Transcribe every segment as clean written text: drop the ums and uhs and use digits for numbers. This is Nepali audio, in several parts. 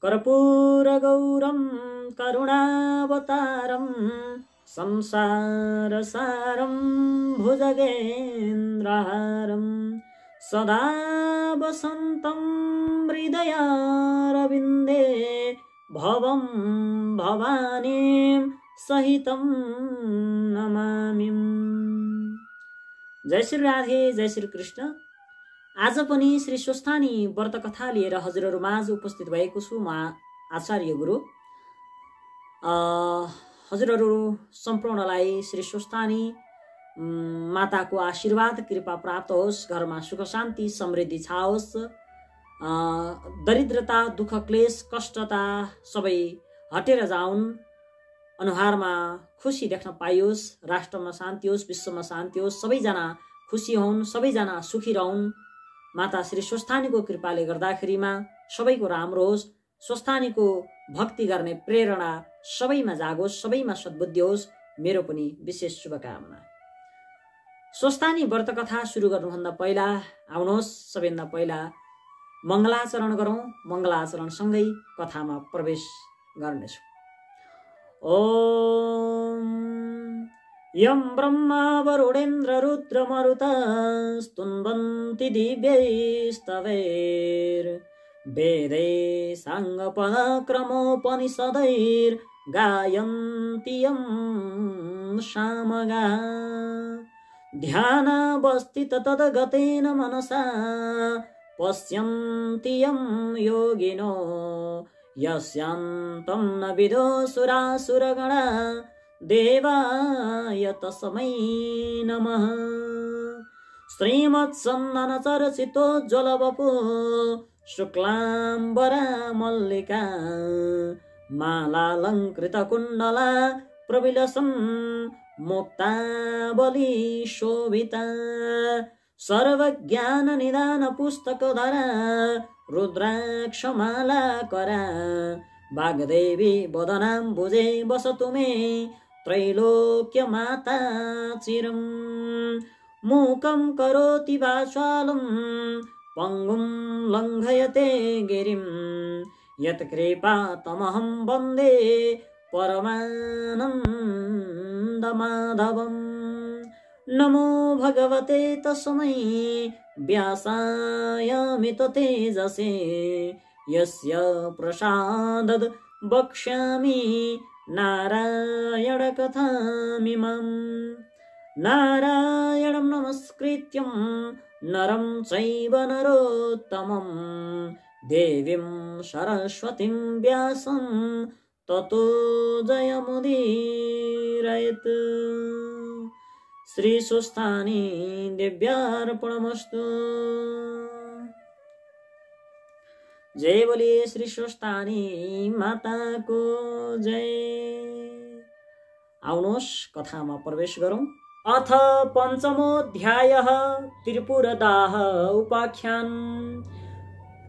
कर्पूरगौरं करुणावतारं संसारसारं भुजगेन्द्रहारं सदा वसन्तं हृदयारविन्दे भवं भवानीं सहितं नमामि। जय श्री राधे, जय श्री कृष्ण। आज पनि श्री स्वस्थानी व्रत कथा लिएर हजुरहरू माझ उपस्थित भएको छु। म आचार्य गुरु। हजुरहरू सम्पूर्णलाई श्री स्वस्थानी माताको आशीर्वाद कृपा प्राप्त होस्, घरमा सुख शान्ति समृद्धि छाओस्, दरिद्रता दुःख क्लेश कष्टता सबै हटेर जाउन्, अनुहारमा खुसी देख्न पाइयोस्, राष्ट्रमा शान्ति होस्, विश्वमा शान्ति होस्, सबैजना खुसी हुन्, सबैजना सुखी रहन्। माता श्री स्वस्थानीको कृपाले गर्दाखेरिमा सबैको राम्रो होस्, स्वस्थानीको भक्ति गर्ने प्रेरणा सबैमा जागोस्, सबैमा सद्बुद्धि होस्, मेरो पनि विशेष शुभकामना। स्वस्थानी व्रत कथा सुरु गर्नुभन्दा पहिला आउनुहोस् सबैभन्दा पहिला मङ्गलाचरण गरौँ। मङ्गलाचरणसँगै कथामा प्रवेश गर्नेछु। ओम यं ब्रह्मा वरुणेन्द्र रुद्र मरुतस्तुन्वन्ति दिव्यैस्तवैर् वेदै साङ्गपदक्रमोपनिषदैर्गायन्ति यं सामगा ध्यानावस्थित तद्गतेन मनसा पश्यन्ति यं योगिनो यस्यान्तं न विदो सुरासुरगणा देवाय तस्मै नमः। श्रीमत्सन्दनचर्चितोज्ज्वलवपु शुक्लाम्बरा मल्लिका मालालङ्कृतकुण्डला प्रविलसन् मुक्तावली शोभिता सर्वज्ञाननिदान पुस्तकधरा रुद्राक्षमाला करा वाग्देवी वदनाम्बुजे वसतु मे त्रैलोक्यमाता चिरं मूकं करोति वाचालं पङ्गुं लङ्घयते गिरिं यत्कृपातमहं वन्दे परमानन्दमाधवम्। नमो भगवते तस्मै व्यासाय मिततेजसे यस्य प्रसादाद् वक्ष्यामि नारायणकथामिमम्। नारायणं नमस्कृत्यं नरं चैव नरोत्तमं देवीं सरस्वतीं व्यासं ततो जयमुदीरयेत्। श्री स्वस्थानी देव्यार्पणमस्तु। जय बोलिए श्री स्वस्थानी माता को जय। आउनुहोस् कथामा प्रवेश गरौँ। अथ पञ्चमोऽध्यायः त्रिपुरदाह उपाख्यान।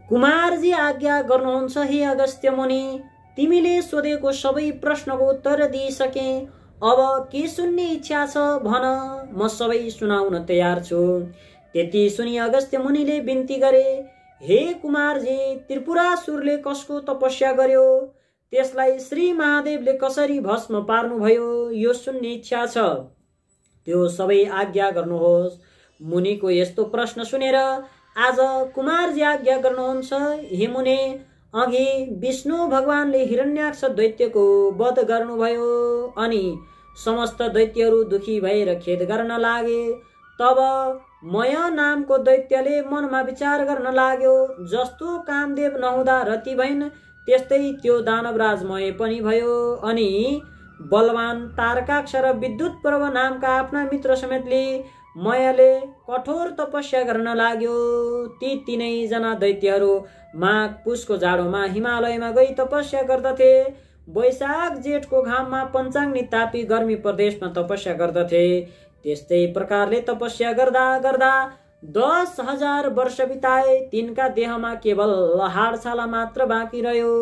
कुमारजी आज्ञा गर्नुहुन्छ हे अगस्त्य मुनि, तिमीले सोधेको सबै प्रश्नको उत्तर दिइसके, अब के सुन्ने इच्छा छ भन, म सबै सुनाउन तयार छु। त्यति सुनि अगस्त्य मुनिले बिन्ती गरे, हे कुमारजी, त्रिपुरासुरले कसको तपस्या गर्यो, त्यसलाई श्री महादेवले कसरी भस्म पार्नुभयो, यो सुन्ने इच्छा छ, त्यो सबै आज्ञा गर्नुहोस्। मुनिको यस्तो प्रश्न सुनेर आज कुमारजी आज्ञा गर्नुहुन्छ, हे मुने, अघि विष्णु भगवानले हिरण्याक्ष दैत्यको वध गर्नुभयो अनि समस्त दैत्यहरू दुखी भएर खेद गर्न लागे। तब मय नामको दैत्यले मनमा विचार गर्न लाग्यो, जस्तो कामदेव नहुँदा रति भइन् त्यस्तै त्यो दानवराज मय पनि भयो अनि बलवान तारकाक्ष र विद्युत पर्व नामका आफ्ना मित्र समेतले मयले कठोर तपस्या गर्न लाग्यो। ती तीनै जना दैत्यहरू माघ पुसको जाडोमा हिमालयमा गई तपस्या गर्दथे। वैशाख जेठको घाममा पञ्चाङ्नी तापी गर्मी प्रदेशमा तपस्या गर्दथे। त्यस्तै प्रकारले तपस्या गर्दा गर्दा 10,000 वर्ष बिताए। तिनका देहमा केवल हाडछाला मात्र बाँकी रह्यो।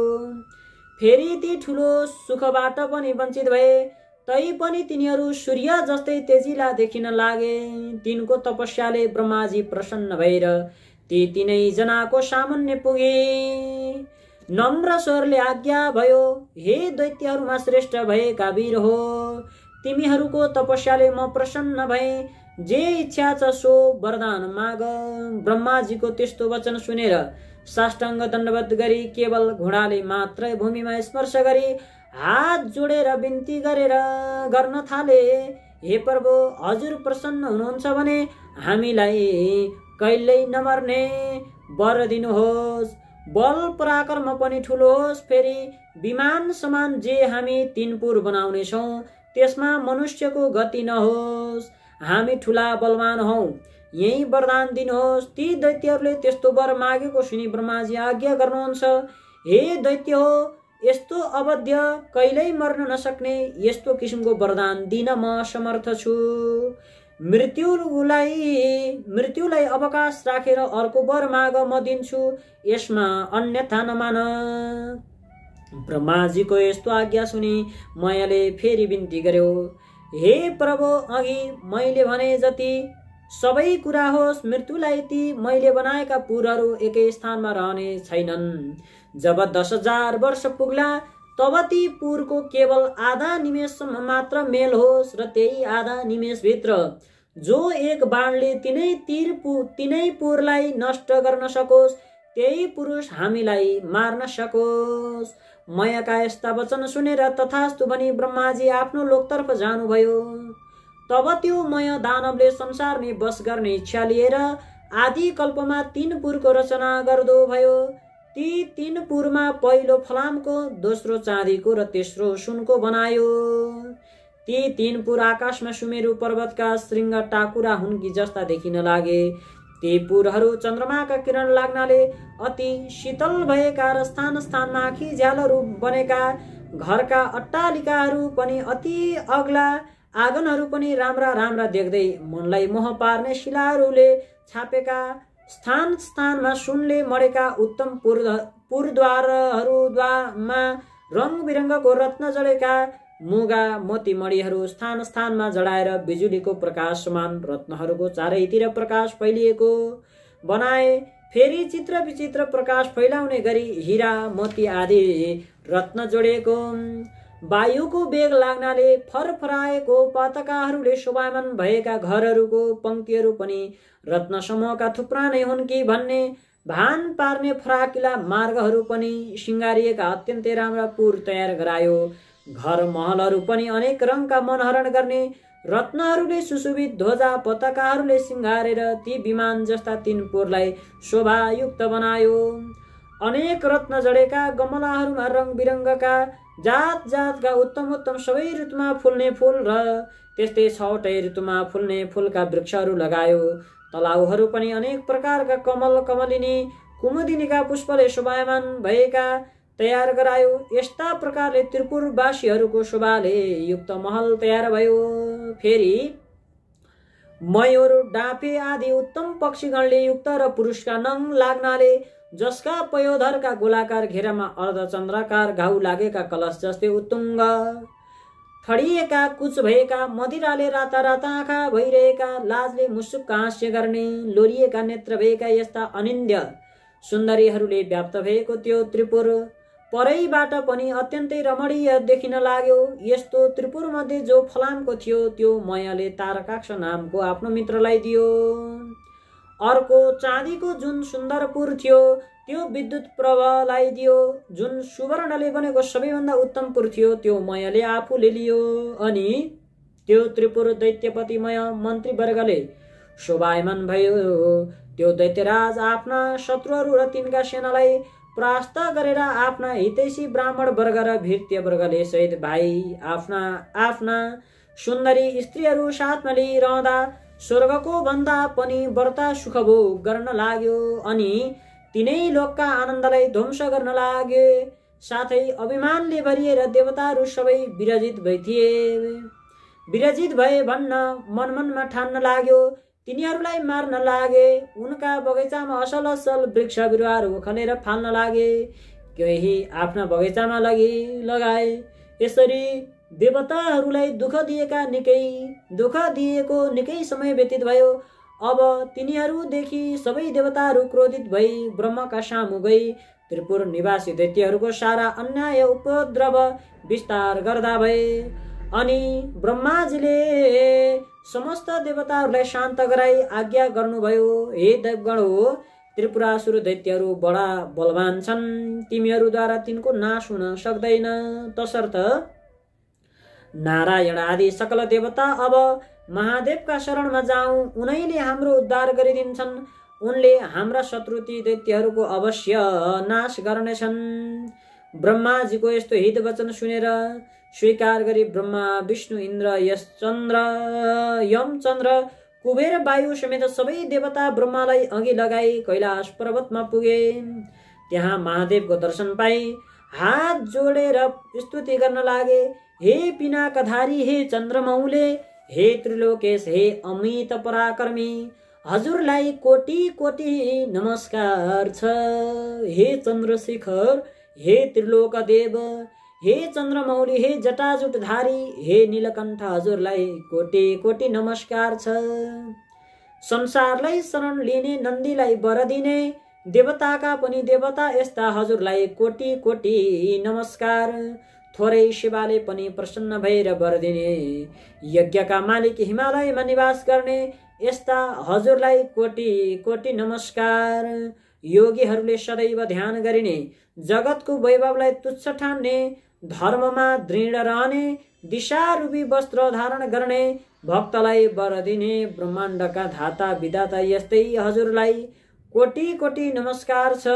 फेरि ती ठुलो सुखबाट पनि वञ्चित भए। तैपनि तिनीहरू सूर्य जस्तै तेजिला देखिन लागे। तिनको तपस्याले ब्रह्माजी प्रसन्न भएर ती तीनै जनाको सामुन्ने पुगे। नम्र स्वरले आज्ञा भयो, हे दैत्यहरूमा श्रेष्ठ भएका वीर हो, तिमीहरूको तपस्याले म प्रसन्न भएँ, जे इच्छा छ सो वरदान माग। ब्रह्माजीको त्यस्तो वचन सुनेर साष्टाङ्ग दण्डवत गरी केवल घोडाले मात्रै भूमिमा स्पर्श गरी हात जोडेर बिन्ती गर्न थाले, हे प्रभु, हजुर प्रसन्न हुनुहुन्छ भने हामीलाई कहिल्यै नमर्ने वर दिनुहोस्। बल पराक्रम पनि ठुलो होस्, फेरि विमान समान जे हामी 3 पुर बनाउनेछौँ त्यसमा मनुष्यको गति नहोस्, हामी ठुला बलवान हौ, यही वरदान दिनुहोस्। ती दैत्यहरूले त्यस्तो वर मागेको सुनि ब्रह्माजी आज्ञा गर्नुहुन्छ, हे दैत्य हो, यस्तो अवध्य कहिल्यै मर्न नसक्ने यस्तो किसिमको वरदान दिन म समर्थ छु। मृत्युलाई अवकाश राखेर अर्को वर माग, म दिन्छु, यसमा अन्यथा नमान। ब्रह्माजीको यस्तो आज्ञा सुनि मायाले फेरि बिन्ती गर्यो, हे प्रभु, अघि मैले भने जति सबै कुरा होस्, मृत्युलाई ती मैले बनाएका पुरहरू एकै स्थानमा रहने छैनन्। जब 10,000 वर्ष पुग्ला तब ती पुरको केवल आधा निमेषसम्म मात्र मेल होस्, र त्यही आधा निमेषभित्र जो एक बाणले तिनै पुरलाई नष्ट गर्न सकोस्, त्यही पुरुष हामीलाई मार्न सकोस्। मायाका यस्ता वचन सुनेर तथास्तु भनी ब्रह्माजी आफ्नो लोकतर्फ जानुभयो। तब त्यो मय दानवले संसारमै बस गर्ने इच्छा लिएर आदि कल्पमा 3 पुरको रचना गर्दो भयो। ती 3 पुरमा पहिलो फलामको, दोस्रो चाँदीको र तेस्रो सुनको बनायो। ती 3 पुर आकाशमा सुमेरु पर्वतका श्रृंग टाकुरा हुन्की जस्ता देखिन लागे। ती पुरहरू चन्द्रमाका किरण लाग्नाले अति शीतल भएका र स्थान स्थानमा आँखी झ्यालहरू बनेका, घरका अट्टालिकाहरू पनि अति अग्ला, आँगनहरू पनि राम्रा राम्रा देख्दै मनलाई मोह पार्ने शिलाहरूले छापेका, स्थान स्थानमा सुनले मडेका उत्तम पुरद्वारहरूमा रङ बिरङ्गको रत्न जडेका, मुगा मोती मणिहरू स्थान स्थानमा जडाएर बिजुलीको प्रकाश समान रत्नहरूको चारैतिर प्रकाश फैलिएको बनाए। फेरि चित्र विचित्र प्रकाश फैलाउने गरी हीरा मोती आदि रत्न जोडिएको। वायुको वेग लाग्नाले फरफराएको पताकाहरूले शोभायमान भएका घरहरूको पंक्तिहरू पनि रत्न समूहका थुप्रा नै हुन् कि भन्ने भान पार्ने फराकिला मार्गहरू पनि सिंगारिएका अत्यन्तै राम्रा पुर तयार गरायो। घर महलहरू पनि अनेक रङका मनहरण गर्ने रत्नहरूले सुशोभित ध्वजा पताकाहरूले सिंगारेर ती विमान जस्ता 3 पुरलाई शोभायुक्त बनायो। अनेक रत्न जडेका गमलाहरूमा रङ बिरङ्गका जात जातका उत्तम उत्तम सबै ऋतुमा फुल्ने फूल र त्यस्तै 6वटै ऋतुमा फुल्ने फूलका वृक्षहरू लगायो। तलाउहरू पनि अनेक प्रकारका कमल कमलिनी कुमुदिनीका पुष्पले शोभायमान भएका तयार गरायो। यस्ता प्रकारले त्रिपुरवासीहरूको शोभाले युक्त महल तयार भयो। फेरि मयूर, डाँफे आदि उत्तम पक्षीगणले युक्त र पुरुषका नङ लाग्नाले जसका पयोधरका गोलाकार घेरामा अर्धचन्द्राकार घाउ लागेका कलश जस्तै उत्तुङ्ग फडिएका, कुच भएका, मदिराले राता राता आँखा भइरहेका, लाजले मुसुक्क हास्य गर्ने, लोरिएका नेत्र भएका यस्ता अनिन्द्य सुन्दरीहरूले व्याप्त भएको त्यो त्रिपुर परैबाट पनि अत्यन्तै रमणीय देखिन लाग्यो। यस्तो त्रिपुर मध्ये जो फलामको थियो त्यो मयले तारकाक्ष नामको आफ्नो मित्रलाई दियो। अर्को चाँदीको जुन सुन्दरपुर थियो त्यो विद्युत प्रभलाई दियो। जुन सुवर्णले बनेको सबैभन्दा उत्तम पुर थियो त्यो मयले आफूले लियो। अनि त्यो त्रिपुर दैत्यपतिमय मन्त्रीवर्गले शोभायमान भयो। त्यो दैत्यराज आफ्ना शत्रुहरू र तिनका सेनालाई परास्त गरेर आफ्ना हितैषी ब्राह्मण वर्ग र भृत्य वर्गले सहित भाइ आफ्ना सुन्दरी स्त्रीहरू साथमा लिइरहँदा स्वर्गको भन्दा पनि बढ्ता सुखभोग गर्न लाग्यो। अनि तिनै लोकका आनन्दलाई ध्वंस गर्न लागे। साथै अभिमानले भरिएर देवताहरू सबै विरजित भए भन्न मनमनमा ठान्न लाग्यो। तिनीहरूलाई मार्न लागे। उनका बगैँचामा असल असल वृक्ष बिरुवाहरू उखलेर फाल्न लागे। केही आफ्ना बगैँचामा लगाए। यसरी देवताहरूलाई दुःख दिएको निकै समय व्यतीत भयो। अब तिनीहरूदेखि सबै देवताहरू क्रोधित भई ब्रह्मका सामु गई त्रिपुर निवासी दैत्यहरूको सारा अन्याय उपद्रव विस्तार गर्दा भए। अनि ब्रह्माजीले समस्त देवताहरूलाई शान्त गराई आज्ञा गर्नुभयो, हे देवगण हो, त्रिपुरासुर दैत्यहरू बडा बलवान छन्, तिमीहरूद्वारा तिनको नाश हुन सक्दैन। तसर्थ नारायण आदि सकल देवता अब महादेवका शरणमा जाउँ, उनैले हाम्रो उद्धार गरिदिन्छन्। उनले हाम्रा शत्रु ती दैत्यहरूको अवश्य नाश गर्नेछन्। ब्रह्माजीको यस्तो हित वचन सुनेर स्वीकार गरी ब्रह्मा, विष्णु, इन्द्र, यम, चन्द्र, कुबेर, वायु समेत सबै देवता ब्रह्मालाई अघि लगाई कैलाश पर्वतमा पुगे। त्यहाँ महादेवको दर्शन पाई हात जोडेर स्तुति गर्न लागे, हे पिनाकधारी, हे चन्द्रमौले, हे त्रिलोकेश, हे अमित पराक्रमी, हजुरलाई कोटि कोटि नमस्कार छ। हे चन्द्रशेखर, हे त्रिलोकदेव, हे चन्द्रमौली, हे जटाजुटधारी, हे नीलकण्ठ, हजुरलाई कोटि कोटि नमस्कार छ। संसारलाई शरण लिने, नन्दीलाई वर दिने, देवताका पनि देवता यस्ता, हजुरलाई कोटि कोटि नमस्कार। थोरै शिवाले पनि प्रसन्न भएर वर दिने, यज्ञका मालिक, हिमालयमा निवास गर्ने यस्ता, हजुरलाई कोटि कोटि नमस्कार। योगीहरूले सदैव ध्यान गरिने, जगतको वैभवलाई तुच्छ ठान्ने, धर्ममा दृढ रहने, दिशारूपी वस्त्र धारण गर्ने, भक्तलाई वर दिने, ब्रह्माण्डका धाता विधाता यस्तै हजुरलाई कोटि कोटि नमस्कार छ।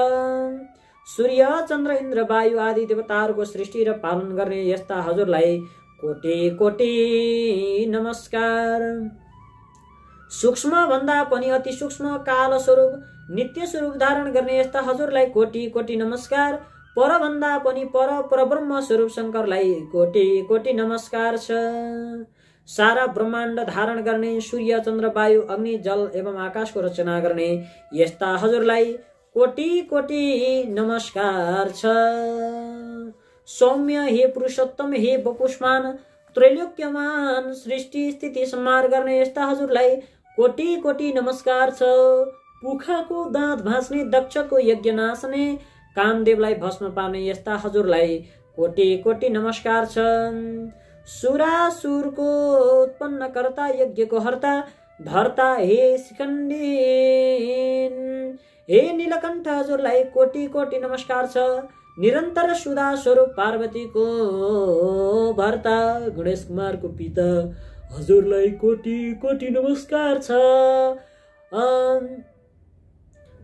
सूर्य, चन्द्र, इन्द्र, वायु आदि देवताहरूको सृष्टि र पालन गर्ने यस्ता हजुरलाई कोटि कोटि नमस्कार। सूक्ष्म भन्दा पनि अति सूक्ष्म काल स्वरूप, नित्य स्वरूप धारण गर्ने यस्ता हजुरलाई कोटि कोटि नमस्कार। पर भन्दा पनि परब्रह्म स्वरूप शङ्करलाई कोटि कोटि नमस्कार छ। सारा ब्रह्माण्ड धारण गर्ने, सूर्य, चन्द्र, वायु, अग्नि, जल एवं आकाशको रचना गर्ने यस्ता हजुरलाई कोटि कोटि नमस्कार छ। सौम्य, हे पुरुषोत्तम, हे वपुष्मान, त्रैलोक्यमान, सृष्टि स्थिति संहार गर्ने यस्ता हजुरलाई कोटि कोटि नमस्कार छ। पुखाको दाँत भाँच्ने, दक्षको यज्ञ नाच्ने, कामदेवलाई भस्म पार्ने यस्ता हजुरलाई कोटि कोटि नमस्कार छ। सुरासुरको उत्पन्न कर्ता, यज्ञको हर्ता धर्ता, हे शिखण्डी, हे नीलकण्ठ, हजुरलाई कोटि कोटि नमस्कार छ। निरन्तर सुधा स्वरूप, पार्वतीको भर्ता, गणेश कुमारको पिता, हजुरलाई कोटि कोटि नमस्कार छ।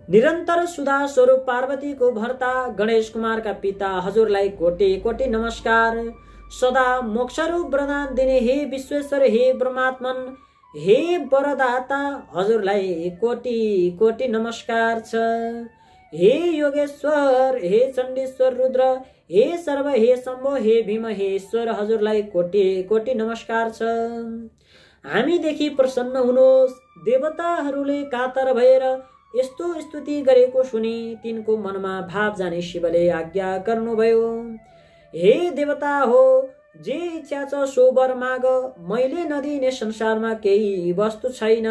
निरन्तर सुधा स्वरूप, पार्वतीको भर्ता, गणेश कुमारका पिता, हजुरलाई कोटि कोटि नमस्कार। सदा मोक्षरूप वरदान दिने, हे विश्वेश्वर, हे ब्रह्मात्मन, हे वरदाता, हजुरलाई कोटि कोटि नमस्कार छ। हे योगेश्वर, हे चण्डीश्वर, रुद्र, हे सर्व, हे शम्भो, हे भीम, हे ईश्वर, हजुरलाई कोटि कोटि नमस्कार छ। हामीदेखि प्रसन्न हुनुहोस्। देवताहरूले कातर भएर यस्तो स्तुति गरेको सुनि तिनको मनमा भाव जाने शिवले आज्ञा गर्नुभयो, हे देवता हो, जे इच्छा छ सो वर माग, मैले नदिने संसारमा केही वस्तु छैन।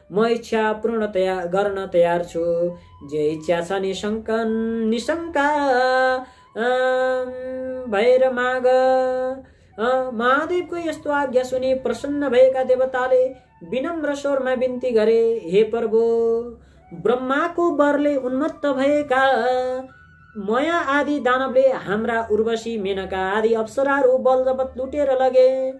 म इच्छा पूर्ण गर्न तयार छु, जे इच्छा छ निशंका भएर माग। महादेवको यस्तो आज्ञा सुनि प्रसन्न भएका देवताले विनम्र स्वरमा बिन्ती गरे, हे प्रभु, ब्रह्माको वरले उन्मत्त भएका मया आदि दानवले हाम्रा उर्वशी, मेनका आदि अप्सराहरू बल जपत लुटेर लगे।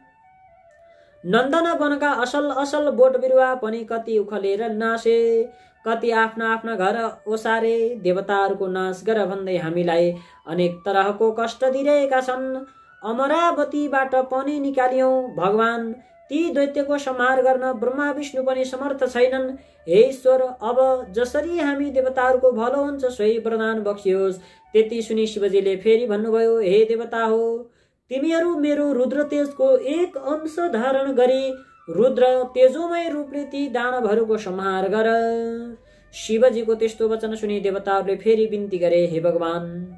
नन्दन वनका असल असल बोट बिरुवा पनि कति उखलेर नासे, कति आफ्ना आफ्ना घर ओसारे। देवताहरूको नाश गर भन्दै हामीलाई अनेक तरहको कष्ट दिइरहेका छन्। अमरावतीबाट पनि निकालियौं भगवान, ती दैत्यको संहार गर्न ब्रह्मा विष्णु पनि समर्थ छैनन्। हे ईश्वर, अब जसरी हामी देवताहरूको भलो हुन्छ सोही वरदान बक्सियोस्। त्यति सुनि शिवजीले फेरि भन्नुभयो, हे देवता हो, तिमीहरू मेरो रुद्र तेजको एक अंश धारण गरी रुद्र तेजोमय रूपले ती दानवहरूको संहार गर। शिवजीको त्यस्तो वचन सुनि देवताहरूले फेरि बिन्ती गरे, हे भगवान,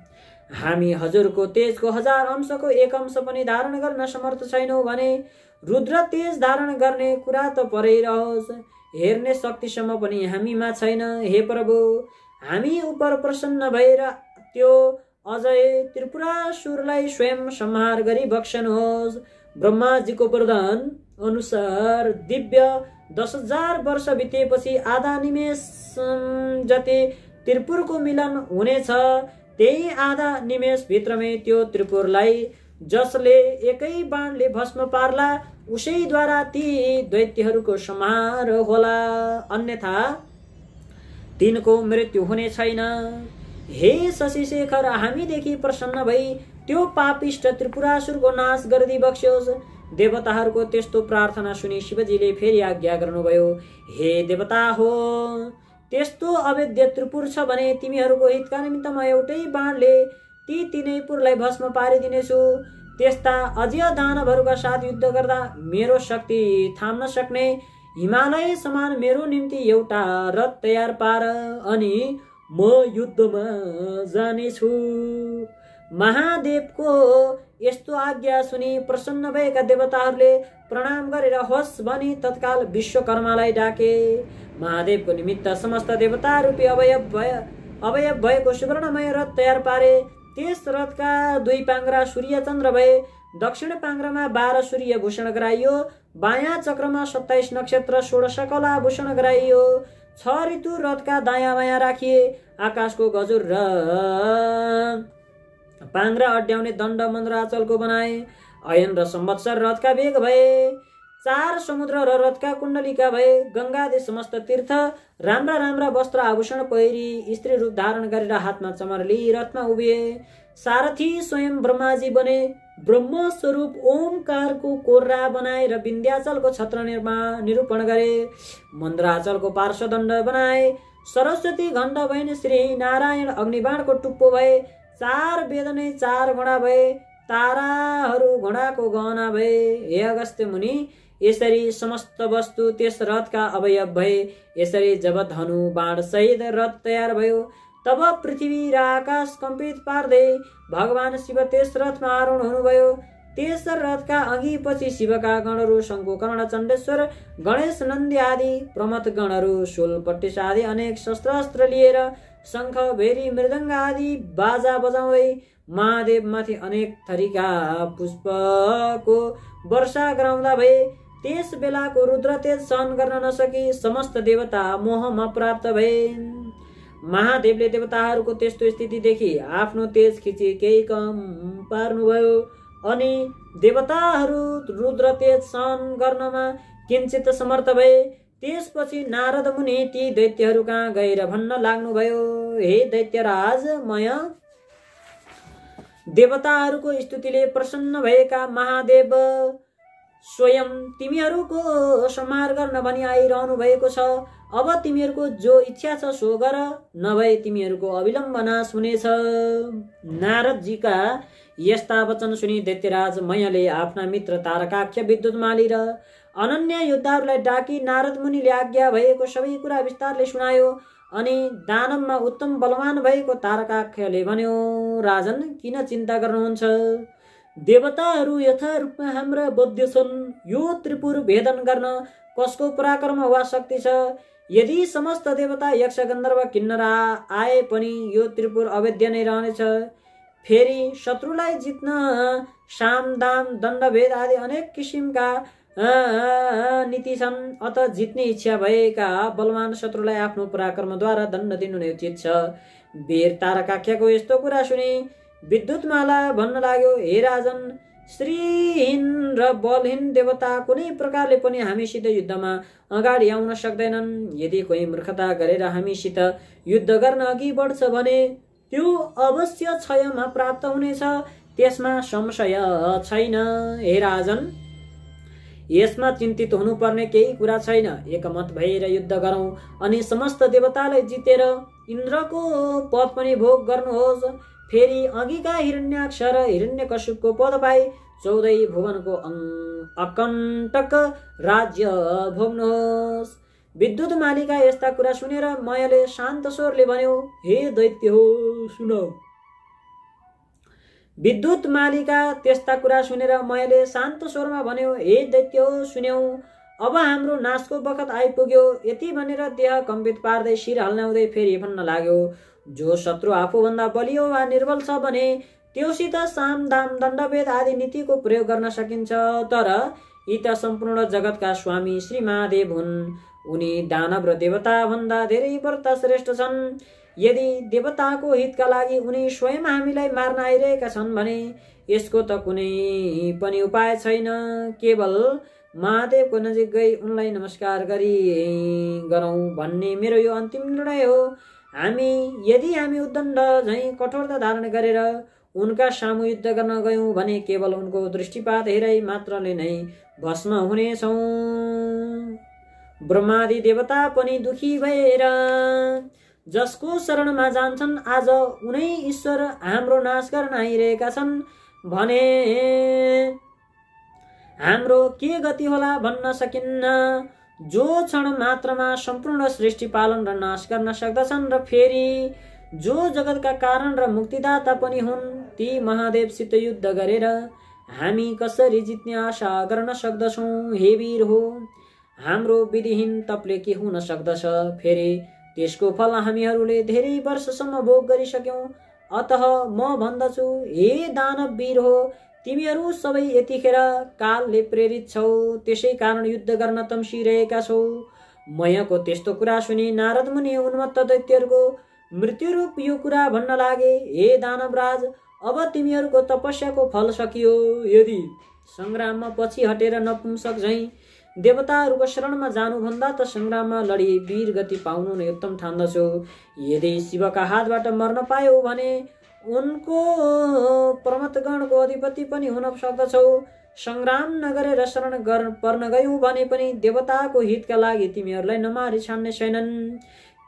हामी हजुरको तेजको 1000 अंशको एक अंश पनि धारण गर्न समर्थ छैनौं भने रुद्र तेज धारण गर्ने कुरा त परै रहोस्, हेर्ने शक्तिसम्म पनि हामीमा छैन। हे प्रभु, हामी उप प्रसन्न भएर त्यो अजय त्रिपुरासुरलाई स्वयं संहार गरी बक्सनुहोस्। ब्रह्माजीको वरदान अनुसार दिव्य 10,000 वर्ष बितेपछि आधा निमेष जति त्रिपुरको मिलन हुनेछ। त्यही आधा निमेष भित्रमै त्यो त्रिपुरलाई जसले एकै बाणले भस्म पार्ला उसैद्वारा ती दैत्यहरूको संहार होला, अन्यथा तिनको मृत्यु हुने छैन। हे शशिशेखर, हामीदेखि प्रसन्न भई त्यो पापिष्ट त्रिपुरासुरको नाश गरिदिई बक्स्योस्। देवताहरूको त्यस्तो प्रार्थना सुनि शिवजीले फेरि आज्ञा गर्नुभयो। हे देवता हो, त्यस्तो अवैध त्रिपुर छ भने तिमीहरूको हितका निमित्त म एउटै बाणले ती तीनै पुरलाई भस्म पारिदिनेछु। त्यस्ता अझै दानवहरूका साथ युद्ध गर्दा मेरो शक्ति थाम्न सक्ने हिमालय समान मेरो निम्ति एउटा रथ तयार पार, अनि म युद्धमा जानेछु। महादेवको यस्तो आज्ञा सुनि प्रसन्न भएका देवताहरूले प्रणाम गरेर होस् भनी तत्काल विश्वकर्मालाई डाके। महादेवको निमित्त समस्त देवता रूपी अवयव भएको सुवर्णमय रथ तयार पारे। त्यस रथका 2 पाङ्ग्रा सूर्य चन्द्र भए। दक्षिण पाङ्ग्रामा 12 सूर्य भूषण गराइयो, बायाँ चक्रमा 27 नक्षत्र 16 कला भूषण गराइयो। 6 ऋतु रथका दायाँ बायाँ राखिए। आकाशको गजुर र पाङ्ग्रा अड्याउने दण्ड मन्द्राचलको बनाए। अयन र संवत्सर रथका वेग भए। 4 समुद्र र रथका कुण्डलिका भए। गंगादि समस्त तीर्थ राम्रा राम्रा वस्त्र आभूषण पहिरी स्त्री रूप धारण गरेर हातमा चमर लिई रथमा उभिए। सारथी स्वयं ब्रह्माजी बने। ब्रह्म स्वरूप ओमकारको कोर्रा बनाए र विन्ध्याचलको छत्र निरूपण गरे। मन्द्राचलको पार्श्वदण्ड बनाए। सरस्वती घण्ट भएन। श्री नारायण अग्निबाणको टुप्पो भए। 4 वेद नै 4 घोडा भए। ताराहरू घोडाको गहना भए। हे अगस्त्य मुनि, यसरी समस्त वस्तु त्यस रथका अवयव भए। यसरी जब धनु बाण सहित रथ तयार भयो तब पृथ्वी र आकाश कम्पित पार्दै भगवान शिव त्यस रथमा आरोहण हुनुभयो। त्यस रथका अघि पछि शिवका गणहरू शङ्कु कर्ण चण्डेश्वर गणेश नन्दी आदि प्रमथ गणहरू शूल पट्टिस आदि अनेक शस्त्रास्त्र लिएर शङ्ख भेरी मृदङ्ग आदि बाजा बजाउँदै महादेव माथि अनेक थरीका पुष्पको वर्षा गराउँदा भए। त्यस बेलाको रुद्र तेज सहन गर्न नसकी समस्त देवता मोहमा प्राप्त भए। महादेवले देवताहरूको त्यस्तो स्थिति देखि आफ्नो तेज खिची केही कम पार्नुभयो, अनि देवताहरू रुद्र तेज सहन गर्नमा किञ्चित समर्थ भए। त्यसपछि नारद मुनि ती दैत्यहरू कहाँ गएर भन्न लाग्नुभयो, हे दैत्यराज, मय देवताहरूको स्तुतिले प्रसन्न भएका महादेव स्वयं तिमीहरूको संहार गर्न भनी आइरहनु भएको छ। अब तिमीहरूको जो इच्छा छ सो गर, नभए तिमीहरूको अविलम्ब नाश हुनेछ। नारदजीका यस्ता वचन सुनि दैत्यराज मयले आफ्ना मित्र तारकाक्ष, विद्युतमाली र अनन्य योद्धाहरूलाई डाकी नारद मुनिले आज्ञा भएको सबै कुरा विस्तारले सुनायो। अनि दानवमा उत्तम बलवान भएको तारकाक्षले भन्यो, राजन, किन चिन्ता गर्नुहुन्छ? देवताहरू यथा रूपमा हाम्रा बद्ध छन्। यो त्रिपुर भेदन गर्न कसको पराक्रम वा शक्ति छ? यदि समस्त देवता यक्ष गन्धर्व किन्नर आए पनि यो त्रिपुर अवैध नै रहनेछ। फेरि शत्रुलाई जित्न साम दाम दण्डभेद आदि अनेक किसिमका नीति छन्। अत जित्ने इच्छा भएका बलवान शत्रुलाई आफ्नो पराक्रमद्वारा दण्ड दिनु नै उचित छ। वीर तारकाख्यको यस्तो कुरा सुनि विद्युतमाला भन्न लाग्यो, हे राजन, श्रीहीन र बलहीन देवता कुनै प्रकारले पनि हामीसित युद्धमा अगाडि आउन सक्दैनन्। यदि कोही मूर्खता गरेर हामीसित युद्ध गर्न अघि बढ्छ भने त्यो अवश्य क्षयमा प्राप्त हुनेछ, त्यसमा संशय छैन। हे राजन, यसमा चिन्तित हुनुपर्ने केही कुरा छैन। एकमत भएर युद्ध गरौँ अनि समस्त देवतालाई जितेर इन्द्रको पद पनि भोग गर्नुहोस्। फेरि अघिका हिरण्याक्ष र हिरण्यकश्यपको पद पाई 14 भुवनको अकण्टक राज्य भोग्नुहोस्। विद्युत मालिका यस्ता कुरा सुनेर मयले शान्त स्वरले भन्यो, हे दैत्य हो, सुनौ। विद्युत मालिका त्यस्ता कुरा सुनेर मयले शान्त स्वरमा भन्यो, हे दैत्य हो, सुन्यौ। अब हाम्रो नाशको बखत आइपुग्यो। यति भनेर देह कम्पित पार्दै शिर हल्लाउँदै फेरि भन्न लाग्यो, जो शत्रु आफूभन्दा बलियो वा निर्बल छ भने त्योसित साम दाम दण्डभेद आदि नीतिको प्रयोग गर्न सकिन्छ। तर यी त सम्पूर्ण जगतका स्वामी श्री महादेव हुन्। उनी दानव र देवता भन्दा धेरै व्रत श्रेष्ठ छन्। यदि देवताको हितका लागि उनी स्वयं हामीलाई मार्न आइरहेका छन् भने यसको त कुनै पनि उपाय छैन। केवल महादेवको नजिक गई उनलाई नमस्कार गरौँ भन्ने मेरो यो अन्तिम निर्णय हो। यदि हामी उद्दण्ड झैँ कठोरता धारण गरेर उनका सामु युद्ध गर्न गयौँ भने केवल उनको दृष्टिपात हेराइ मात्रले नै भस्म हुनेछौँ। ब्रह्मादि देवता पनि दुखी भएर जसको शरणमा जान्छन् आज उनै ईश्वर हाम्रो नाश गर्न आइरहेका छन् भने हाम्रो के गति होला भन्न सकिन्न। जो क्षण मात्रमा सम्पूर्ण सृष्टि पालन र नाश गर्न सक्दछन् र फेरि जो जगतका कारण र मुक्तिदाता पनि हुन्, ती महादेवसित युद्ध गरेर हामी कसरी जित्ने आशा गर्न सक्दछौँ। हे वीर हो, हाम्रो विधिहीन तपले के हुन सक्दछ। फेरि त्यसको फल हामीहरूले धेरै वर्षसम्म भोग गरिसक्यौँ। अतः म भन्दछु, हे दानव वीर हो, तिमीहरू सबै यतिखेर कालले प्रेरित छौ, त्यसै कारण युद्ध गर्न तम्सिरहेका छौ। मयको त्यस्तो कुरा सुनि नारद मुनि उन्मत्त दैत्यहरूको मृत्युरूप यो कुरा भन्न लागे, हे दानवराज, अब तिमीहरूको तपस्याको फल सकियो। यदि सङ्ग्राममा पछि हटेर नपुंसक झैँ देवताहरूको शरणमा जानुभन्दा त सङ्ग्राममा लडी वीर गति पाउनु नै उत्तम ठान्दछु। यदि शिवका हातबाट मर्न पायौ भने उनको पर्वतगणको अधिपति पनि हुन सक्दछौ। सङ्ग्राम नगरेर शरण पर्न गयौँ भने पनि देवताको हितका लागि तिमीहरूलाई नमारी छाड्ने छैनन्।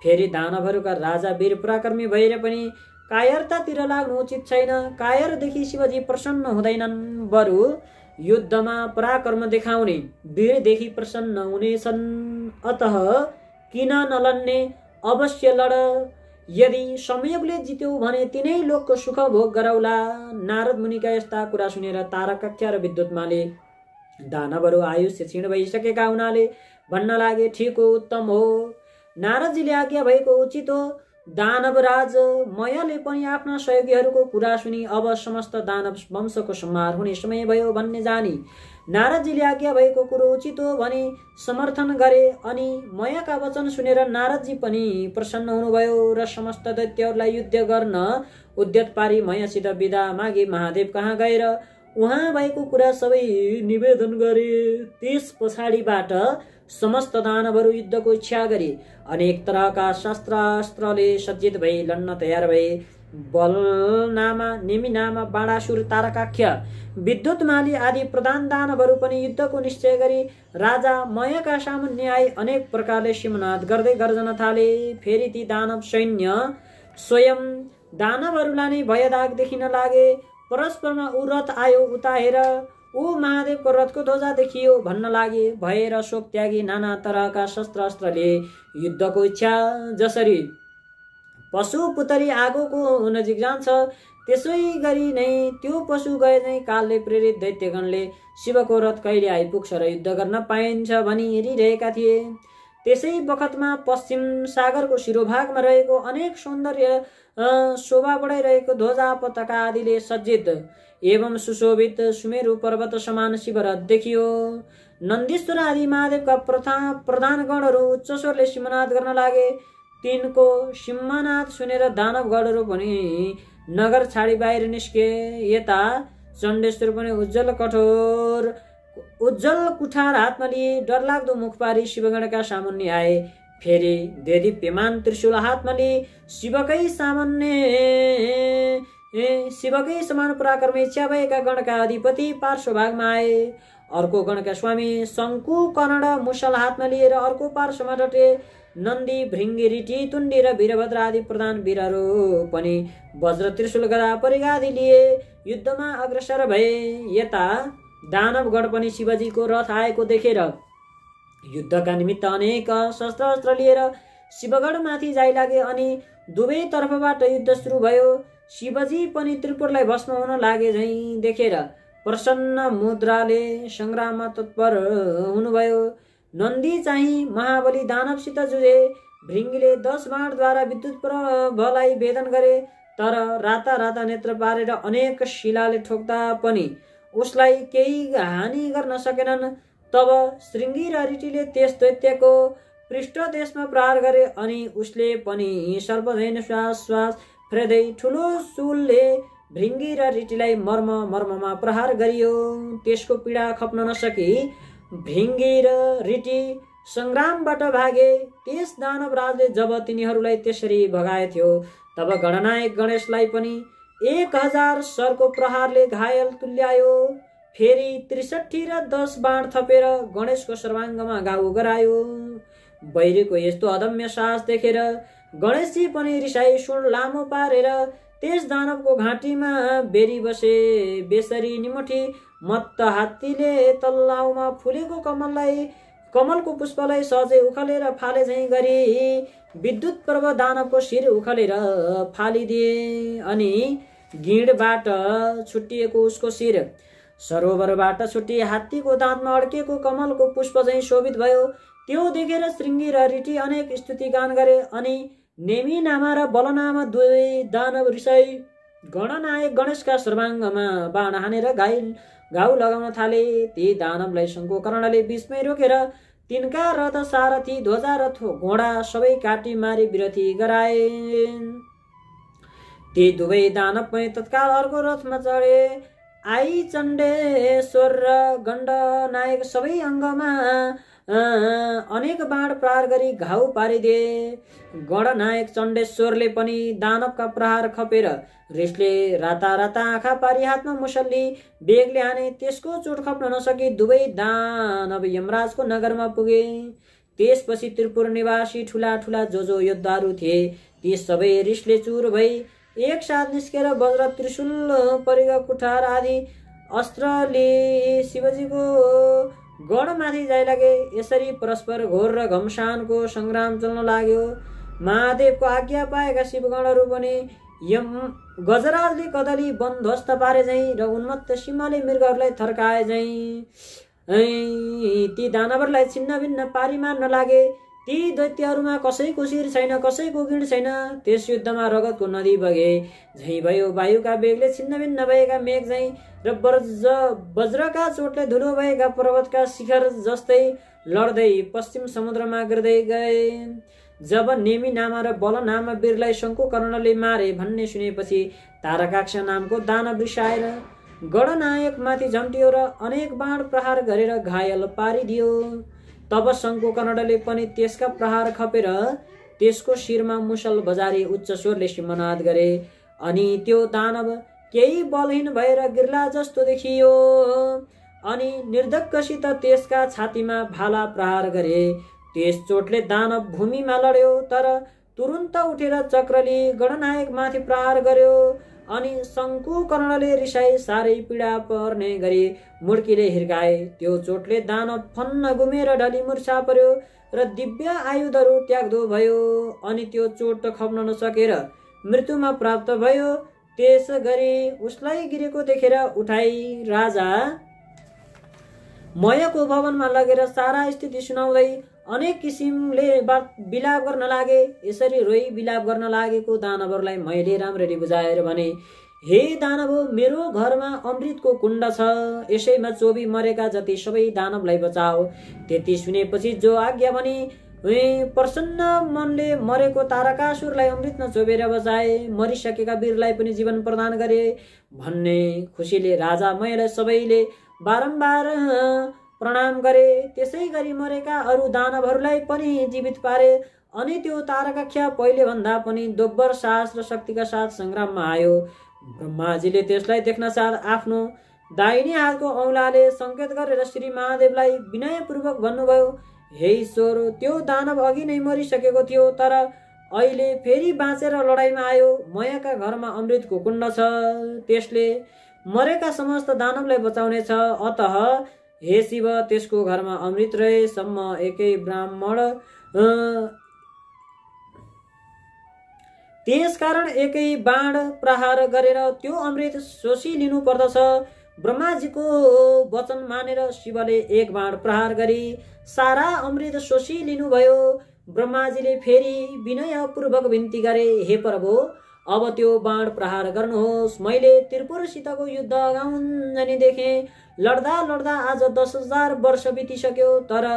फेरि दानवहरूका राजा वीर पराक्रमी भएर पनि कायरतातिर लाग्नु उचित छैन। कायरदेखि शिवजी प्रसन्न हुँदैनन्, बरु युद्धमा पराक्रम देखाउने वीरदेखि प्रसन्न हुनेछन्। अतः किन नलड्ने, अवश्य लड। यदि संयोगले जित्यौ भने तिनै लोकको सुख भोग गरौला। नारद मुनिका यस्ता कुरा सुनेर तारकाख्य र विद्युतमाले दानवहरू आयुष्य क्षीण भइसकेका हुनाले भन्न लागे, ठिक हो, उत्तम हो, नारदजीले आज्ञा भएको उचित हो। दानवराज मयले पनि आफ्ना सहयोगीहरूको कुरा सुनि अब समस्त दानव वंशको संहार हुने समय भयो भन्ने जानी नारदजीले आज्ञा भएको कुरो उचित हो भनी समर्थन गरे। अनि मयका वचन सुनेर नारदजी पनि प्रसन्न हुनुभयो र समस्त दैत्यहरूलाई युद्ध गर्न उद्यत पारी मयसित बिदा मागे महादेव कहाँ गएर उहाँ भएको कुरा सबै निवेदन गरे। त्यस पछाडिबाट समस्त दानवहरू युद्धको इच्छा गरे। अनेक तरहका शस्त्रास्त्रले सज्जित भई लड्न तयार भए। बलनामा, नेमिनामा, बाणासुर, तारकाख्य, विद्युतमाली आदि प्रधान दानवहरू पनि युद्धको निश्चय गरी राजा मयका सामुन्ने आए। अनेक प्रकारले सिंहनाद गर्दै गर्जन थाले। फेरि ती दानव सैन्य स्वयं दानवहरूलाई नै भयदाग देखिन लागे। परस्परमा ऊ रथ आयो, उता हेर, ऊ महादेवको रथको ध्वजा देखियो भन्न लागे। भएर शोक त्यागी नाना तरहका शस्त्रास्त्रले युद्धको इच्छा। जसरी पशु पुतली आगोको नजिक जान्छ त्यसै गरी नै त्यो पशु गए नै कालले प्रेरित दैत्यगणले शिवको रथ कहिले आइपुग्छ र युद्ध गर्न पाइन्छ भनी हेरिरहेका थिए। त्यसै बखतमा पश्चिम सागरको शिरोभागमा रहेको अनेक सौन्दर्य शोभा बढाइरहेको ध्वजा पताका आदिले सज्जित एवं सुशोभित सुमेरु पर्वत समान शिवरथ देखियो। नन्दीश्वर आदि महादेवका प्रधान गणहरू उच्च स्वरले सिंहनाद गर्न लागे। तिनको सिंहनाद सुनेर दानवगणहरू पनि नगर छाडी बाहिर निस्के। यता चण्डेश्वर पनि उज्जवल कुठार हातमा लिए डरलाग्दो मुख पारी शिवगणका सामुन्ने आए। फेरि देदीप्यमान त्रिशूल हातमा लिए शिवकै समान पराक्रमी इच्छा भएका गणका अधिपति पार्श्वभागमा आए। अर्को गणका स्वामी शङ्कु कर्ण मुसल हातमा लिएर अर्को पार्श्वमा डटे। नन्दी, भृङ्गी, रिटी, तुण्डी र वीरभद्र आदि प्रधान वीरहरू पनि वज्र, त्रिशूल, गदा, परिगादि लिए युद्धमा अग्रसर भए। यता दानवगण पनि शिवजीको रथ आएको देखेर युद्धका निमित्त अनेक शस्त्र लिएर शिवगढमाथि जाइलागे। अनि दुवै तर्फबाट युद्ध सुरु भयो। शिवजी पनि त्रिपुरलाई भस्म हुन लागे झैँ देखेर प्रसन्न मुद्राले सङ्ग्राममा तत्पर हुनुभयो। नन्दी चाहिँ महाबली दानवसित जुझे। भृङ्गीले 10 बाणद्वारा विद्युत प्रभलाई भेदन गरे, तर राता राता नेत्र पारेर अनेक शिलाले ठोक्दा पनि उसलाई केही हानि गर्न सकेनन्। तब श्रृङ्गी र ऋटीले त्यस दैत्यको पृष्ठदेशमा प्रहार गरे अनि उसले पनि सर्पझैन श्वास श्वास फेर्दै ठुलो शूलले भृङ्गी र ऋटीलाई मर्ममा प्रहार गरियो। त्यसको पीडा खप्न नसकी भृङ्गी र ऋटी संग्रामबाट भागे। त्यस दानवराजले जब तिनीहरूलाई त्यसरी भगाएथ्यो तब गणनायक गणेशलाई पनि 1000 सरको प्रहारले घायल तुल्यायो। फेरि 63 र 10 बाण थपेर गणेशको सर्वाङ्गमा घाउ गरायो। बैरीको यस्तो अदम्य साहस देखेर गणेशजी पनि रिसाई सुन लामो पारेर त्यस दानवको घाँटीमा बेरी बसे। बेसरी निमठी मत्त हात्तीले तल्लाउमा फुलेको कमलको पुष्पलाई सहजै उखलेर फाले झैँ गरी विद्युत पर्व दानवको शिर उखलेर फालिदिए अनि गिँडबाट छुट्टिएको उसको शिर सरोवरबाट छुट्टी हात्तीको दाँतमा अड्केको कमलको पुष्प झैँ शोभित भयो। त्यो देखेर श्रृङ्गी र ऋटी अनेक स्तुति गान गरे अनि नेमी नामा र बलनामा दुवै दानव रिसाई गणनायक गणेशका सर्वाङ्गमा बाण हानेर घाउ लगाउन थाले। ती दानवलाई शङ्कुकर्णले बीचमै रोकेर तिनका रथ सारथी ध्वजा र घोडा सबै काटी मारी विरथी गराए। ती दुवै दानव पनि तत्काल अर्को रथमा चढे। आई चण्डेश्वर र गण्डनायक सबै अङ्गमा अनेक बाण प्रहार गरी घाउ पारिदिए। गणनायक चण्डेश्वरले पनि दानवका प्रहार खपेर रिसले राता राता आँखा पारी हातमा मुसल्ली बेगले हाने। त्यसको चोट खप्न नसकी दुवै दानव यमराजको नगरमा पुगे। त्यसपछि त्रिपुर निवासी ठुला ठुला जो योद्धाहरू थिए ती सबै रिसले चुर भई एकसाथ निस्केर वज्र त्रिशूल परिगा कुठार आदि अस्त्रले शिवजीको गढमाथि जाइ लागे। यसरी परस्पर घोर र घमसानको संग्राम चल्न लाग्यो। महादेवको आज्ञा पाएका शिवगणहरू पनि गजराजले कदली वन ध्वस्त पारे झैँ र उन्मत्त सिंहले मृगहरूलाई थर्काए झैँ ती दानवहरूलाई छिन्न भिन्न पारी मार्न लागे। ती दैत्यहरूमा कसैको शिर छैन, कसैको गिँड छैन। त्यस युद्धमा रगतको नदी बगे झैँ भयो। वायुका बेगले छिन्न भिन्न भएका मेघ झैँ र वज्रका चोटले धुलो भएका पर्वतका शिखर जस्तै लड्दै पश्चिम समुद्रमा गिर्दै गए। जब नेमी नामा र बल नामा वीरलाई शङ्कुकर्णले मारे भन्ने सुनेपछि तारकाक्ष नामको दानव रिसाएर गणनायक माथि झम्टियो र अनेक बाण प्रहार गरेर घायल पारिदियो। तब शङ्कुकर्णले पनि त्यसका प्रहार खपेर त्यसको शिरमा मुसल बजारी उच्च स्वरले सिंहनाद गरे अनि त्यो दानव केही बलहीन भएर गिर्ला जस्तो देखियो अनि निर्धक्कसित त्यसका छातीमा भाला प्रहार गरे। त्यस चोटले दानव भूमिमा लड्यो तर तुरुन्त उठेर चक्रले गणनायक माथि प्रहार गर्यो अनि शङ्कुकर्णले रिसाई साह्रै पीडा पर्ने गरी मुड्कीले हिर्काए। त्यो चोटले दानव फन्न गुमेर ढली मुर्छा पर्यो र दिव्य आयुधहरू त्याग्दो भयो अनि त्यो चोट खप्न नसकेर मृत्युमा प्राप्त भयो। त्यस गरी उसलाई गिरेको देखेर उठाई राजा मयको भवनमा लगेर सारा स्थिति सुनाउँदै अनेक किसिमले विलाप गर्न लागे। यसरी रोई विलाप गर्न लागेको दानवहरूलाई मैले राम्ररी बुझाएर भने, हे दानव, मेरो घरमा अमृतको कुण्ड छ, यसैमा चोबी मरेका जति सबै दानवलाई बचाओ। त्यति सुनेपछि जो आज्ञा भने प्रसन्न मनले मरेको तारकासुरलाई अमृतमा चोबेर बचाए, मरिसकेका वीरलाई पनि जीवन प्रदान गरे भन्ने खुसीले राजा मयलाई सबैले बारम्बार प्रणाम गरे। त्यसै गरी मरेका अरू दानवहरूलाई पनि जीवित पारे अनि त्यो तारकाक्ष पहिले भन्दा पनि दोब्बर साहस र शक्तिका साथ संग्राममा आयो। ब्रह्माजीले त्यसलाई देख्न साथ आफ्नो दाहिने हातको औंलाले संकेत गरेर श्री महादेवलाई विनयपूर्वक भन्नुभयो, हे ईश्वर, त्यो दानव अघि नै मरिसकेको थियो तर अहिले फेरि बाँचेर लडाईँमा आयो। मयका घरमा अमृतको कुण्ड छ, त्यसले मरेका समस्त दानवलाई बचाउनेछ। अतः हे शिव, त्यसको घरमा अमृत रहेसम्म एकै ब्राह्मण त्यसकारण एकै बाण प्रहार गरेर त्यो अमृत शोषी लिनु पर्दछ। ब्रह्माजीको वचन मानेर शिवले एक बाण प्रहार गरी सारा अमृत शोषी लिनुभयो। ब्रह्माजीले फेरि विनयपूर्वक विन्ती गरे, हे प्रभु, अब त्यो बाण प्रहार गर्नुहोस्। मैले त्रिपुरसितको युद्ध अगाउन्जनी देखेँ। लड्दा लड्दा आज 10,000 वर्ष बितिसक्यो, तर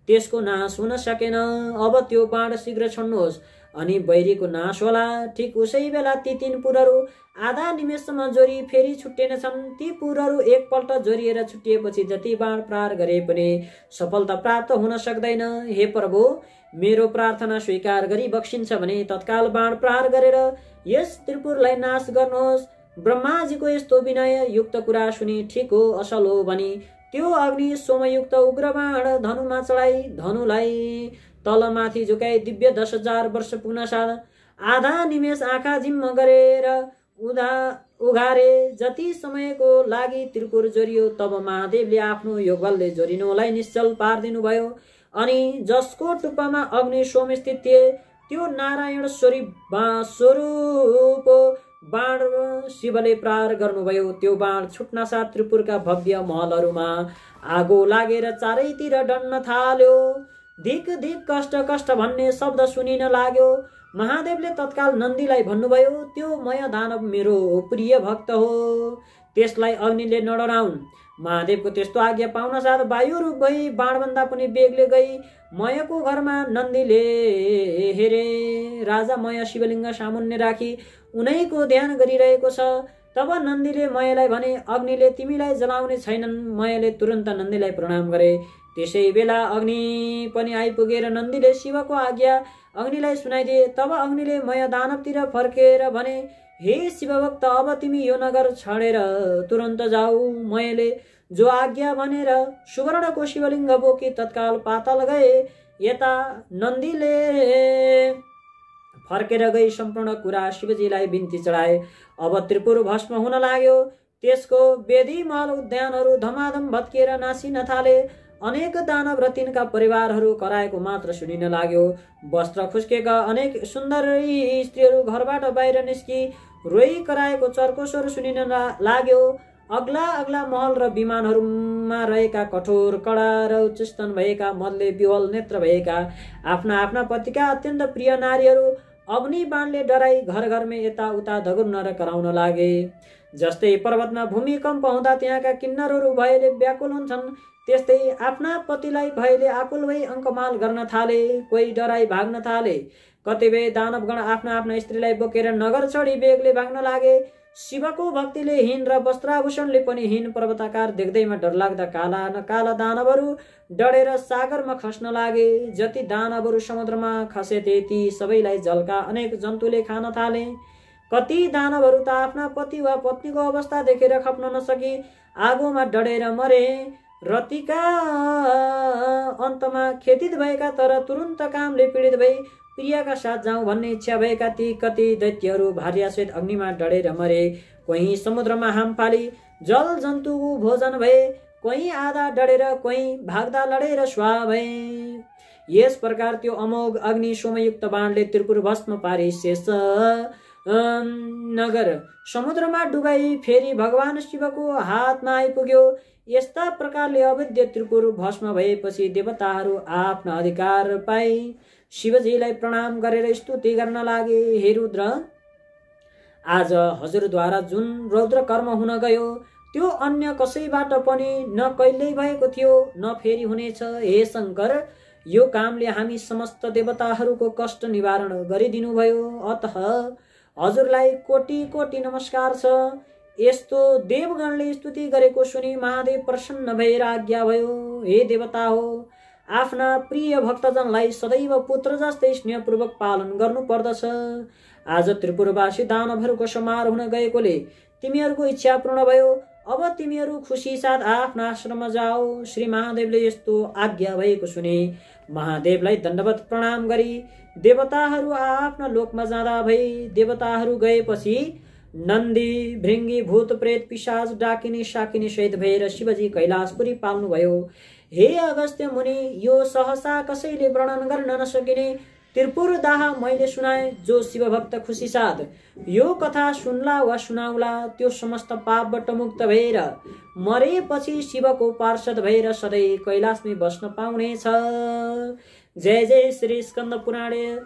त्यसको नाश हुन सकेन। अब त्यो बाण शीघ्र छोड्नुहोस्, अनि बैरीको नाश होला। ठिक उसै बेला ती 3 पुरहरू आधा निमेषसम्म जोरी फेरि छुट्टेनछन्। ती पुरहरू एकपल्ट जोरिएर छुट्टिएपछि जति बाण प्रहार गरे पनि सफलता प्राप्त हुन सक्दैन। हे प्रभु, मेरो प्रार्थना स्वीकार गरी बक्सिन्छ भने तत्काल बाण प्रहार गरेर यस त्रिपुरलाई नाश गर्नुहोस्। ब्रह्माजीको यस्तो विनय युक्त कुरा सुनि ठिक हो, असल हो भनी त्यो अग्नि सोमयुक्त उग्र बाण धनुमा चढाई धनुलाई तलमाथि झुकाई दिव्य 10,000 वर्ष पुग्नसाथ आधा निमेष आँखा जिम्म गरेर उघारे। जति समयको लागि त्रिपुर जोरियो, तब महादेवले आफ्नो योगबलले जोरिनुलाई निश्चल पारिदिनु भयो। अनि जसको टुप्पामा अग्नि सोम स्थित थिए, त्यो नारायण स्वरूप बाण शिवले प्रहार गर्नुभयो। त्यो बाण छुट्नासाथ त्रिपुरका भव्य महलहरूमा आगो लागेर चारैतिर डन्न थाल्यो। धिक धिक कष्ट कष्ट भन्ने शब्द सुनिन लाग्यो। महादेवले तत्काल नन्दीलाई भन्नुभयो, त्यो मय दानव मेरो प्रिय भक्त हो, त्यसलाई अग्निले नडराउन्। महादेवको त्यस्तो आज्ञा पाउन साथ वायु रूप भई बाणभन्दा पनि बेगले गई मयको घरमा नन्दीले हेरे। राजा मय शिवलिङ्ग सामुन्ने राखी उनैको ध्यान गरिरहेको छ। तब नन्दीले मयलाई भने, अग्निले तिमीलाई जलाउने छैनन्। मयले तुरन्त नन्दीलाई प्रणाम गरे। त्यसै बेला अग्नि पनि आइपुगेर नन्दीले शिवको आज्ञा अग्निलाई सुनाइदिए। तब अग्निले मय दानवतिर फर्केर भने, हे शिवभक्त, अब तिमी यो नगर छाडेर तुरन्त जाऊ। मयले जो आज्ञा भनेर सुवर्णको शिवलिङ्ग बोकी तत्काल पाताल गए। यता नन्दीले फर्केर गई सम्पूर्ण कुरा शिवजीलाई बिन्ती चढाए। अब त्रिपुर भस्म हुन लाग्यो। त्यसको वेदी महल उद्यानहरू धमाधम भत्किएर नासिन थाले। अनेक दानव र तिनका परिवारहरू कराएको मात्र सुनिन लाग्यो। वस्त्र खुस्केका अनेक सुन्दरी स्त्रीहरू घरबाट बाहिर निस्की रोई कराएको चर्को स्वर सुनिन लाग्यो। अग्ला अग्ला महल र विमानहरूमा रहेका कठोर कडा र उच्चस्तन भएका मदले विवल नेत्र भएका आफ्ना आफ्ना पतिका अत्यन्त प्रिय नारीहरू अग्नि बाणले डराई घर घरमै यताउता धगुर्न र कराउन लागे। जस्तै पर्वतमा भूमिकम्प हुँदा त्यहाँका किन्नरहरू भयले व्याकुल हुन्छन्, त्यस्तै आफ्ना पतिलाई भयले आकुल भई अङ्कमाल गर्न थाले। कोही डराई भाग्न थाले। कतिपय दानवगण आफ्ना आफ्ना स्त्रीलाई बोकेर नगर छोडी बेगले भाग्न लागे। शिवको भक्तिले हीन र वस्त्राभूषणले पनि हीन पर्वताकार देख्दैमा डरलाग्दा काला न काला दानवहरू डढेर सागरमा खस्न लागे। जति दानवहरू समुद्रमा खसे ती सबैलाई जलका अनेक जन्तुले खान थाले। कति दानवहरू त आफ्ना पति वा पत्नीको अवस्था देखेर खप्न नसकी आगोमा डढेर मरे। रतिका अन्तमा खेदित भएका तर तुरुन्त कामले पीडित भई प्रियका साथ जाउँ भन्ने इच्छा भएका ती कति दैत्यहरू भार्यासहित अग्निमा डढेर मरे। कोही समुद्रमा हाम फाली जल जन्तुको भोजन भए। कोही आधा डढेर कोही भाग्दा लडेर स्वाहा भए। यस प्रकार त्यो अमोघ अग्नि सोमयुक्त बाणले त्रिपुर भस्म पारी शेष नगर समुद्रमा डुबाई फेरि भगवान शिवको हातमा आइपुग्यो। यस्ता प्रकारले अवैध त्रिपुर भस्म भएपछि देवताहरू आफ्ना अधिकार पाए। शिवजीलाई प्रणाम गरेर स्तुति गर्न लागे। हे रुद्र, आज हजुरद्वारा जुन रौद्र कर्म हुन गयो त्यो अन्य कसैबाट पनि न कहिल्यै भएको थियो न फेरि हुनेछ। हे शङ्कर, यो कामले हामी समस्त देवताहरूको कष्ट निवारण गरिदिनु भयो। अतः हजुरलाई कोटि कोटि नमस्कार छ। यस्तो देवगणले स्तुति गरेको सुनि महादेव प्रसन्न भएर आज्ञा भयो, हे देवता हो, आफ्ना प्रिय भक्तजनलाई सदैव पुत्र जस्तै स्नेहपूर्वक पालन गर्नु पर्दछ। आज त्रिपुरवासी दानवहरूको समारोह हुन गएकोले तिमीहरूको इच्छा पूर्ण भयो। अब तिमीहरू खुसी साथ आफ्ना आश्रममा जाओ। श्री महादेवले यस्तो आज्ञा भएको सुने महादेवलाई दण्डवत प्रणाम गरी देवताहरू आफ्ना लोकमा जाँदा भई। देवताहरू गएपछि नन्दी भृङ्गी भूत प्रेत पिशाच डाकिनी शाकिनी सहित भएर शिवजी कैलाशपुरी पाल्नुभयो। हे अगस्त्य मुनि, यो सहसा कसैले वर्णन गर्न नसकिने त्रिपुर दाह मैले सुनाए जो शिवभक्त खुसी साथ यो कथा सुन्ला वा सुनाउला त्यो समस्त पापबाट मुक्त भएर मरेपछि शिवको पार्षद भएर सधैँ कैलाशमै बस्न पाउनेछ। जय जय श्री स्कंद पुराणे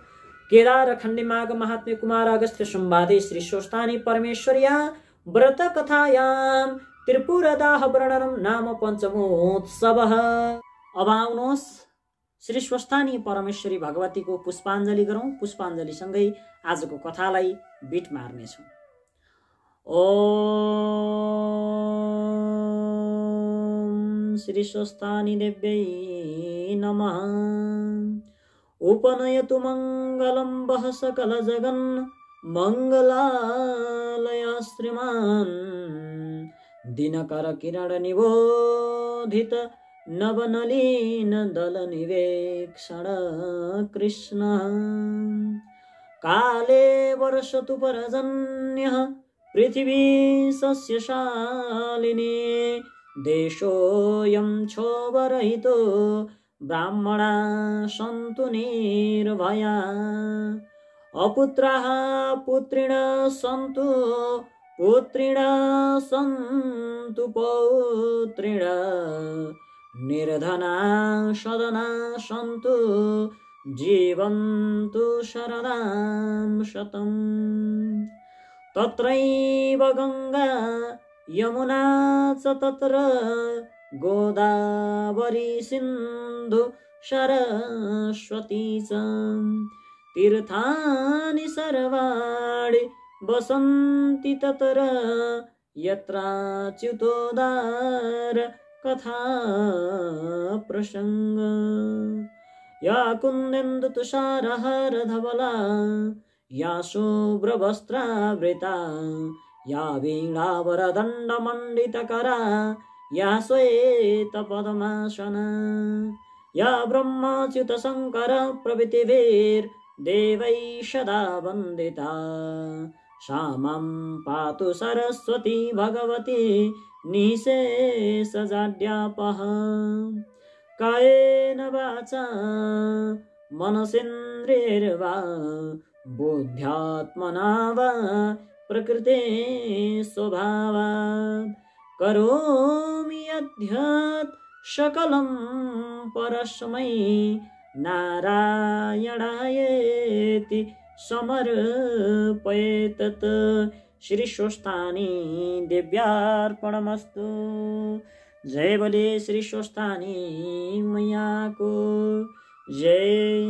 केदार खंडे माघ महात्म्य कुमार अगस्त्य संवादे श्री स्वस्थानी परमेश्वर्या व्रत कथायाम त्रिपुरदाह वर्णनम नाम पंचमोत्सवः। अब आउनुहोस् श्री स्वस्थानी परमेश्वरी भगवतीको पुष्पाञ्जली गरौँ। पुष्पाञ्जली सँगै आजको कथालाई बिट मार्नेछौँ। ओम श्री स्वस्थानी देव्यै नमः। उपनयतु मङ्गलं वः सकल जगन् मङ्गलालय श्रीमान् दिनकर किरण निबोधित नवनलीन दल निवेक्षण कृष्ण काले वर्षतु परजन्यः पृथिवी सस्यशालिनी देशोऽयं क्षोभरहितो ब्राह्मणा सन्तु निर्भया अपुत्राः पुत्रिण सन्तु पुत्रिण सन्तु पौत्रिण निर्धना सदना सन्तु जीवन्तु शरदां शतम् तत्रैव गंगा यमुना च तत्र गोदावरी सिन्धु सरस्वती च तीर्थानि सर्वाणि वसन्ति तत्र यत्राच्युतोदार कथा प्रसंग या कुन्देन्दु तुषारहार धवला या शुभ्रवस्त्रावृता या वीणावरदण्डमण्डितकरा या श्वेत पद्मासना या ब्रह्माच्युत शंकर प्रभृतिभिर्देवैः सदा वन्दिता सा मां पातु सरस्वती भगवती निःशेषजाड्यापः कायेन वाचा मनसेन्द्रियैर्वा बुद्ध्यात्मना वा प्रकृते स्वभावात् करोमि यद्यत् सकलं परस्मै नारायणायेति समर्पयेतत्। श्री स्वस्थानी देव्यार्पणमस्तु। जय बोले श्री स्वस्थानी मैया को जय।